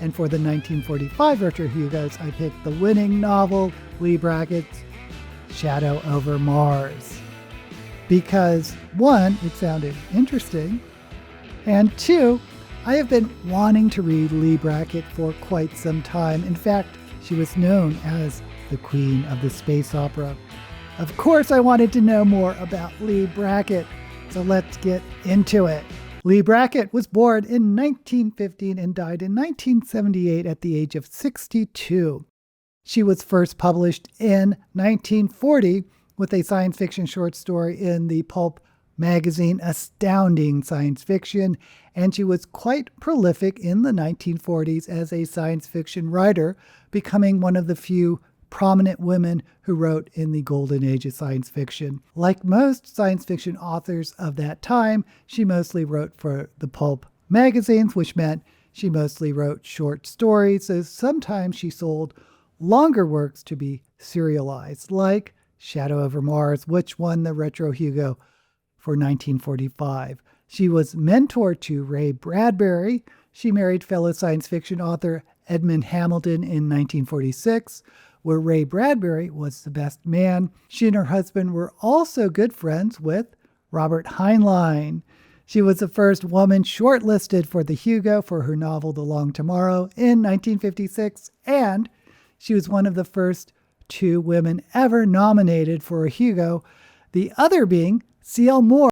And for the 1945 Retro Hugos, I picked the winning novel, Leigh Brackett's Shadow Over Mars. Because, one, it sounded interesting, and two, I have been wanting to read Leigh Brackett for quite some time. In fact, she was known as the Queen of the Space Opera. Of course, I wanted to know more about Leigh Brackett, so let's get into it. Leigh Brackett was born in 1915 and died in 1978 at the age of 62. She was first published in 1940 with a science fiction short story in the pulp magazine Astounding Science Fiction, and she was quite prolific in the 1940s as a science fiction writer, becoming one of the few prominent women who wrote in the golden age of science fiction. Like most science fiction authors of that time, she mostly wrote for the pulp magazines, which meant she mostly wrote short stories, so sometimes she sold longer works to be serialized, like Shadow Over Mars, which won the Retro Hugo for 1945. She was mentor to Ray Bradbury. She married fellow science fiction author Edmund Hamilton in 1946, where Ray Bradbury was the best man. She and her husband were also good friends with Robert Heinlein. She was the first woman shortlisted for the Hugo for her novel The Long Tomorrow in 1956, and she was one of the first two women ever nominated for a Hugo, the other being C.L. Moore.